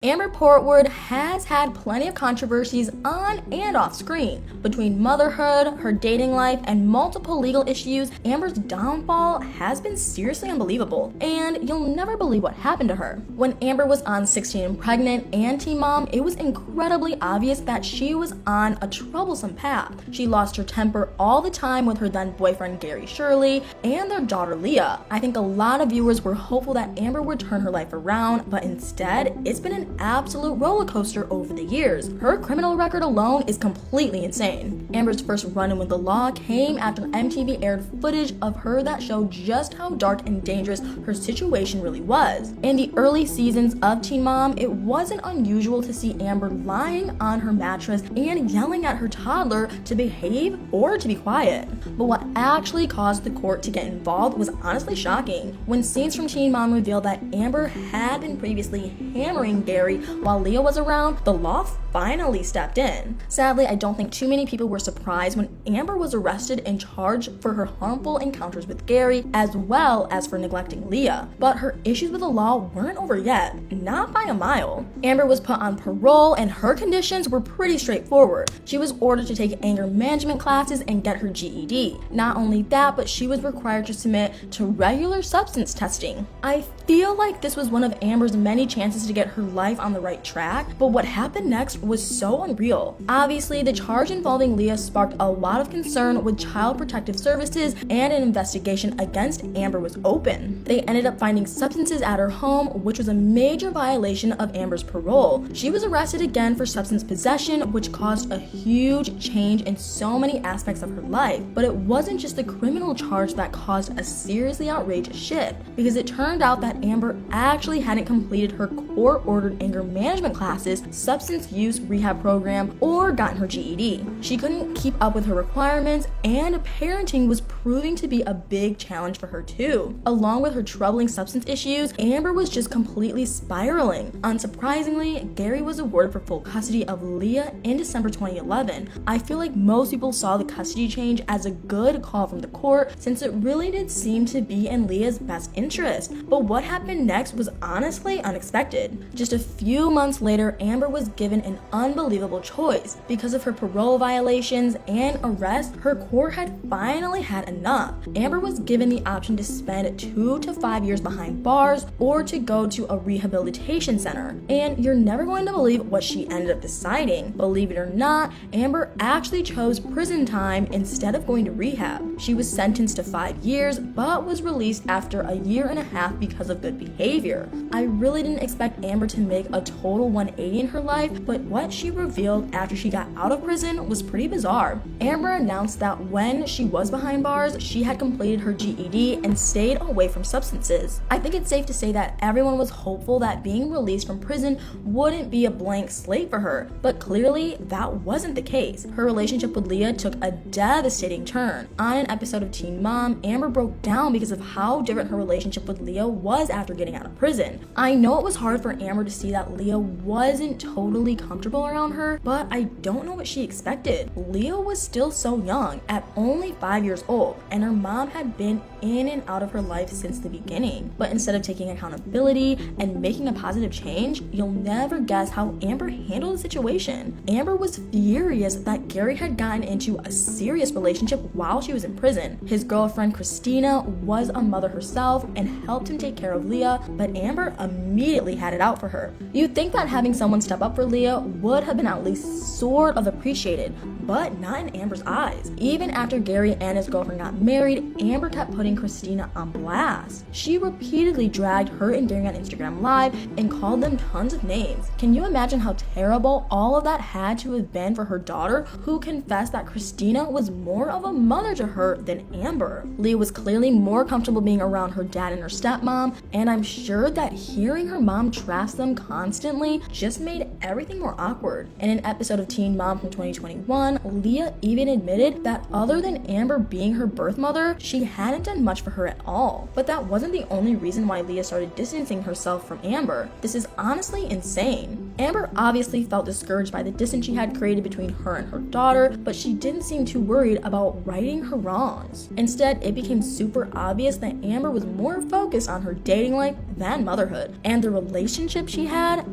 Amber Portwood has had plenty of controversies on and off screen. Between motherhood, her dating life, and multiple legal issues, Amber's downfall has been seriously unbelievable, and you'll never believe what happened to her. When Amber was on 16 and Pregnant and Teen Mom, it was incredibly obvious that she was on a troublesome path. She lost her temper all the time with her then boyfriend Gary Shirley and their daughter Leah. I think a lot of viewers were hopeful that Amber would turn her life around, but instead, it's been an absolute roller coaster over the years. Her criminal record alone is completely insane. Amber's first run-in with the law came after MTV aired footage of her that showed just how dark and dangerous her situation really was. In the early seasons of Teen Mom, it wasn't unusual to see Amber lying on her mattress and yelling at her toddler to behave or to be quiet. But what actually caused the court to get involved was honestly shocking. When scenes from Teen Mom revealed that Amber had been previously hammering Gary while Leah was around, the law finally stepped in. Sadly, I don't think too many people were surprised when Amber was arrested and charged for her harmful encounters with Gary, as well as for neglecting Leah. But her issues with the law weren't over yet, not by a mile. Amber was put on parole, and her conditions were pretty straightforward. She was ordered to take anger management classes and get her GED. Not only that, but she was required to submit to regular substance testing. I feel like this was one of Amber's many chances to get her life on the right track, but what happened next was so unreal. Obviously, the charge involving Leah sparked a lot of concern with Child Protective Services, and an investigation against Amber was open. They ended up finding substances at her home, which was a major violation of Amber's parole. She was arrested again for substance possession, which caused a huge change in so many aspects of her life. But it wasn't just the criminal charge that caused a seriously outrageous shift, because it turned out that Amber actually hadn't completed her court-ordered anger management classes, substance use rehab program, or gotten her GED. She couldn't keep up with her requirements, and parenting was proving to be a big challenge for her too. Along with her troubling substance issues, Amber was just completely spiraling. Unsurprisingly, Gary was awarded for full custody of Leah in December 2011. I feel like most people saw the custody change as a good call from the court, since it really did seem to be in Leah's best interest. But what happened next was honestly unexpected. Just a few months later, Amber was given an unbelievable choice. Because of her parole violations and arrest, her court had finally had enough. Amber was given the option to spend 2 to 5 years behind bars or to go to a rehabilitation center. And you're never going to believe what she ended up deciding. Believe it or not, Amber actually chose prison time instead of going to rehab. She was sentenced to 5 years, but was released after a year and a half because of good behavior. I really didn't expect Amber to make a total 180 in her life, but what she revealed after she got out of prison was pretty bizarre. Amber announced that when she was behind bars, she had completed her GED and stayed away from substances. I think it's safe to say that everyone was hopeful that being released from prison wouldn't be a blank slate for her, but clearly that wasn't the case. Her relationship with Leah took a devastating turn. On an episode of Teen Mom, Amber broke down because of how different her relationship with Leah was after getting out of prison. I know it was hard for Amber to see that Leah wasn't totally comfortable around her, but I don't know what she expected. Leah was still so young, at only 5 years old, and her mom had been in and out of her life since the beginning. But instead of taking accountability and making a positive change, you'll never guess how Amber handled the situation. Amber was furious that Gary had gotten into a serious relationship while she was in prison. His girlfriend Christina was a mother herself and helped him take care of Leah, but Amber immediately had it out for her. You'd think that having someone step up for Leah would have been at least sort of appreciated, but not in Amber's eyes. Even after Gary and his girlfriend got married, Amber kept putting Christina on blast. She repeatedly dragged her and Gary on Instagram Live and called them tons of names. Can you imagine how terrible all of that had to have been for her daughter, who confessed that Christina was more of a mother to her than Amber? Leah was clearly more comfortable being around her dad and her stepmom, and I'm sure that hearing her mom trash them constantly just made everything more awkward. In an episode of Teen Mom from 2021, Leah even admitted that other than Amber being her birth mother, she hadn't done much for her at all. But that wasn't the only reason why Leah started distancing herself from Amber. This is honestly insane. Amber obviously felt discouraged by the distance she had created between her and her daughter, but she didn't seem too worried about righting her wrongs. Instead, it became super obvious that Amber was more focused on her dating life than motherhood, and the relationship she had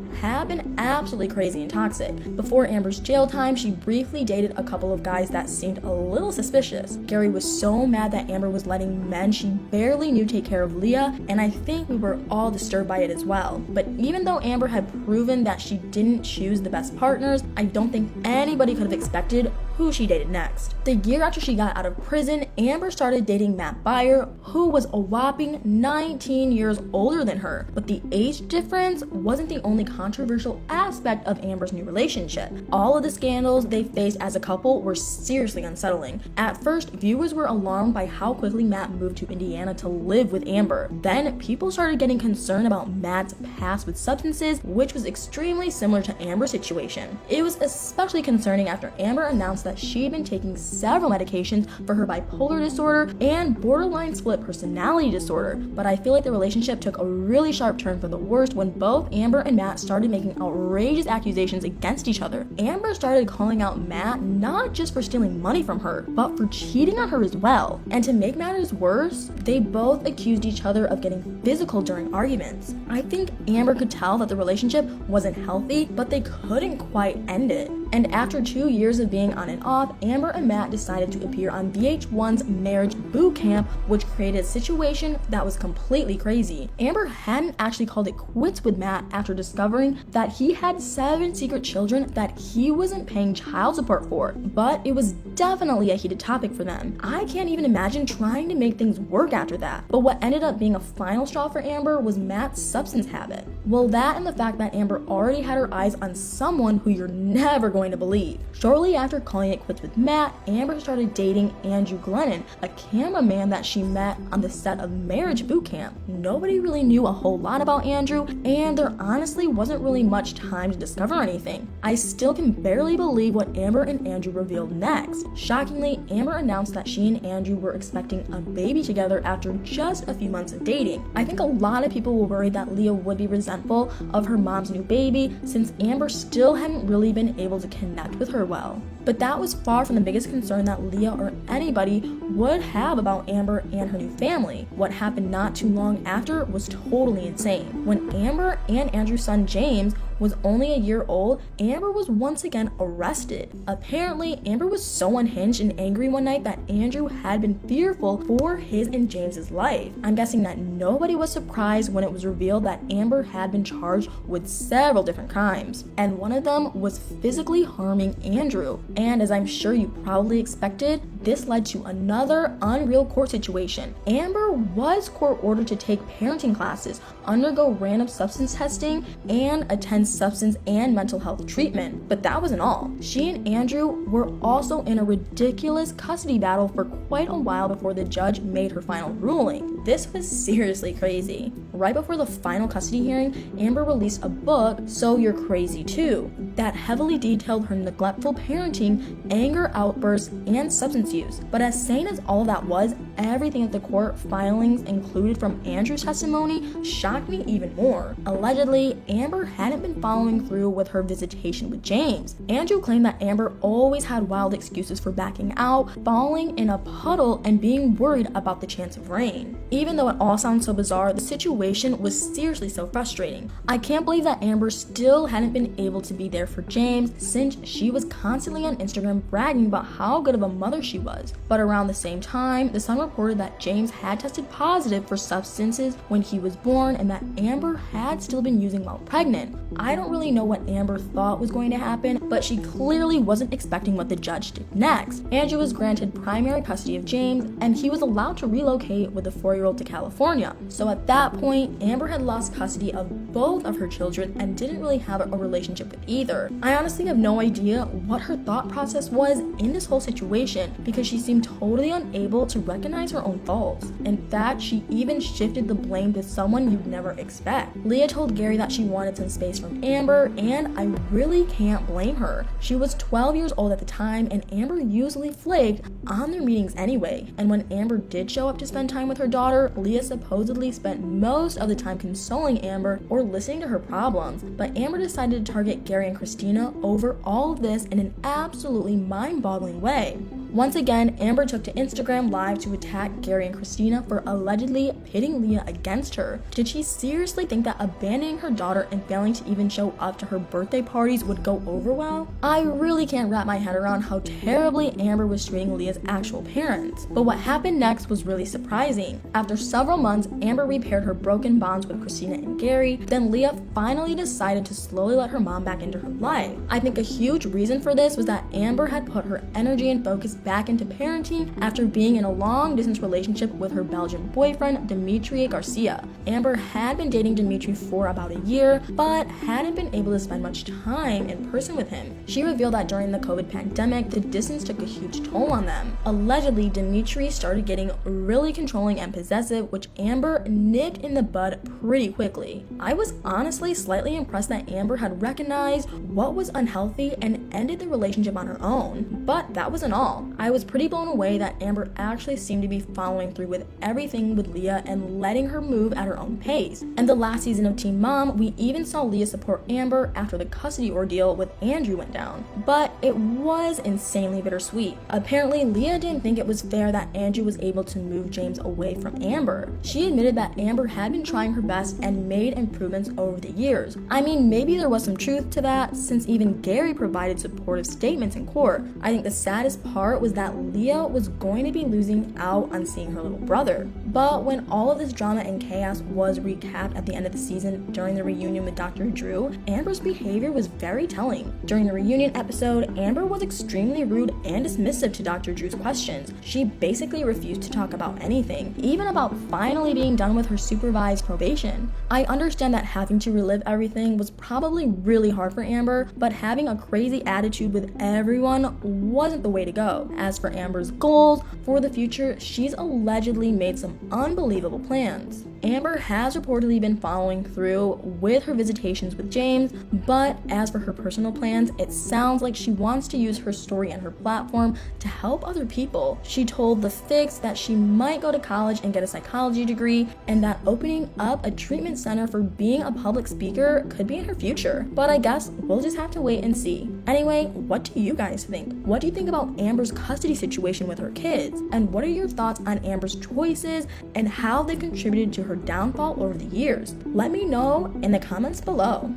been absolutely crazy and toxic. Before Amber's jail time, she briefly dated a couple of guys that seemed a little suspicious. Gary was so mad that Amber was letting men she barely knew take care of Leah, and I think we were all disturbed by it as well. But even though Amber had proven that she didn't choose the best partners, I don't think anybody could have expected who she dated next. The year after she got out of prison, Amber started dating Matt Byer, who was a whopping 19 years older than her. But the age difference wasn't the only controversial aspect of Amber's new relationship. All of the scandals they faced as a couple were seriously unsettling. At first, viewers were alarmed by how quickly Matt moved to Indiana to live with Amber. Then, people started getting concerned about Matt's past with substances, which was extremely similar to Amber's situation. It was especially concerning after Amber announced that she'd been taking several medications for her bipolar disorder and borderline split personality disorder. But I feel like the relationship took a really sharp turn for the worst when both Amber and Matt started making outrageous accusations against each other. Amber started calling out Matt not just for stealing money from her, but for cheating on her as well. And to make matters worse, they both accused each other of getting physical during arguments. I think Amber could tell that the relationship wasn't healthy, but they couldn't quite end it. And after 2 years of being on and off, Amber and Matt decided to appear on VH1's Marriage Boot Camp, which created a situation that was completely crazy. Amber hadn't actually called it quits with Matt after discovering that he had 7 secret children that he wasn't paying child support for, but it was definitely a heated topic for them. I can't even imagine trying to make things work after that. But what ended up being a final straw for Amber was Matt's substance habit. Well, that and the fact that Amber already had her eyes on someone who you're never going to believe. Shortly after calling it quits with Matt, Amber started dating Andrew Glennon, a cameraman that she met on the set of Marriage Boot Camp. Nobody really knew a whole lot about Andrew, and there honestly wasn't really much time to discover anything. I still can barely believe what Amber and Andrew revealed next. Shockingly, Amber announced that she and Andrew were expecting a baby together after just a few months of dating. I think a lot of people were worried that Leah would be resentful of her mom's new baby, since Amber still hadn't really been able to connect with her well. But that was far from the biggest concern that Leah or anybody would have about Amber and her new family. What happened not too long after was totally insane. When Amber and Andrew's son James was only a year old, Amber was once again arrested. Apparently, Amber was so unhinged and angry one night that Andrew had been fearful for his and James's life. I'm guessing that nobody was surprised when it was revealed that Amber had been charged with several different crimes, and one of them was physically harming Andrew. And as I'm sure you probably expected, this led to another unreal court situation. Amber was court ordered to take parenting classes, undergo random substance testing, and attend substance and mental health treatment. But that wasn't all. She and Andrew were also in a ridiculous custody battle for quite a while before the judge made her final ruling. This was seriously crazy. Right before the final custody hearing, Amber released a book, So You're Crazy Too, that heavily detailed her neglectful parenting, anger outbursts, and substance use. But as sane as all of that was, everything at the court filings included from Andrew's testimony shocked me even more. Allegedly, Amber hadn't been following through with her visitation with James. Andrew claimed that Amber always had wild excuses for backing out, falling in a puddle, and being worried about the chance of rain. Even though it all sounds so bizarre, the situation was seriously so frustrating. I can't believe that Amber still hadn't been able to be there for James, since she was constantly on Instagram bragging about how good of a mother she was. But around the same time, the Sun reported that James had tested positive for substances when he was born, and that Amber had still been using while pregnant. I don't really know what Amber thought was going to happen, but she clearly wasn't expecting what the judge did next. Andrew was granted primary custody of James, and he was allowed to relocate with the 4-year-old to California. So at that point, Amber had lost custody of both of her children and didn't really have a relationship with either. I honestly have no idea what her thought process was in this whole situation, because she seemed totally unable to recognize her own faults. In fact, she even shifted the blame to someone you'd never expect. Leah told Gary that she wanted some space from Amber, and I really can't blame her. She was 12 years old at the time, and Amber usually flaked on their meetings anyway. And when Amber did show up to spend time with her daughter, Leah supposedly spent most of the time consoling Amber or or listening to her problems, but Amber decided to target Gary and Christina over all of this in an absolutely mind-boggling way. Once again, Amber took to Instagram Live to attack Gary and Christina for allegedly pitting Leah against her. Did she seriously think that abandoning her daughter and failing to even show up to her birthday parties would go over well? I really can't wrap my head around how terribly Amber was treating Leah's actual parents. But what happened next was really surprising. After several months, Amber repaired her broken bonds with Christina and Gary. Then Leah finally decided to slowly let her mom back into her life. I think a huge reason for this was that Amber had put her energy and focus back into parenting after being in a long-distance relationship with her Belgian boyfriend, Dimitri Garcia. Amber had been dating Dimitri for about a year, but hadn't been able to spend much time in person with him. She revealed that during the COVID pandemic, the distance took a huge toll on them. Allegedly, Dimitri started getting really controlling and possessive, which Amber nipped in the bud pretty quickly. I was honestly slightly impressed that Amber had recognized what was unhealthy and ended the relationship on her own, but that wasn't all. I was pretty blown away that Amber actually seemed to be following through with everything with Leah and letting her move at her own pace. And the last season of Teen Mom, we even saw Leah support Amber after the custody ordeal with Andrew went down. But it was insanely bittersweet. Apparently, Leah didn't think it was fair that Andrew was able to move James away from Amber. She admitted that Amber had been trying her best and made improvements over the years. I mean, maybe there was some truth to that, since even Gary provided supportive statements in court. I think the saddest part was that Leah was going to be losing out on seeing her little brother. But when all of this drama and chaos was recapped at the end of the season during the reunion with Dr. Drew, Amber's behavior was very telling. During the reunion episode, Amber was extremely rude and dismissive to Dr. Drew's questions. She basically refused to talk about anything, even about finally being done with her supervised probation. I understand that having to relive everything was probably really hard for Amber, but having a crazy attitude with everyone wasn't the way to go. As for Amber's goals for the future, she's allegedly made some unbelievable plans. Amber has reportedly been following through with her visitations with James, but as for her personal plans, it sounds like she wants to use her story and her platform to help other people. She told The Fix that she might go to college and get a psychology degree, and that opening up a treatment center for being a public speaker could be in her future. But I guess we'll just have to wait and see. Anyway, what do you guys think? What do you think about Amber's custody situation with her kids? And what are your thoughts on Amber's choices and how they contributed to her downfall over the years? Let me know in the comments below.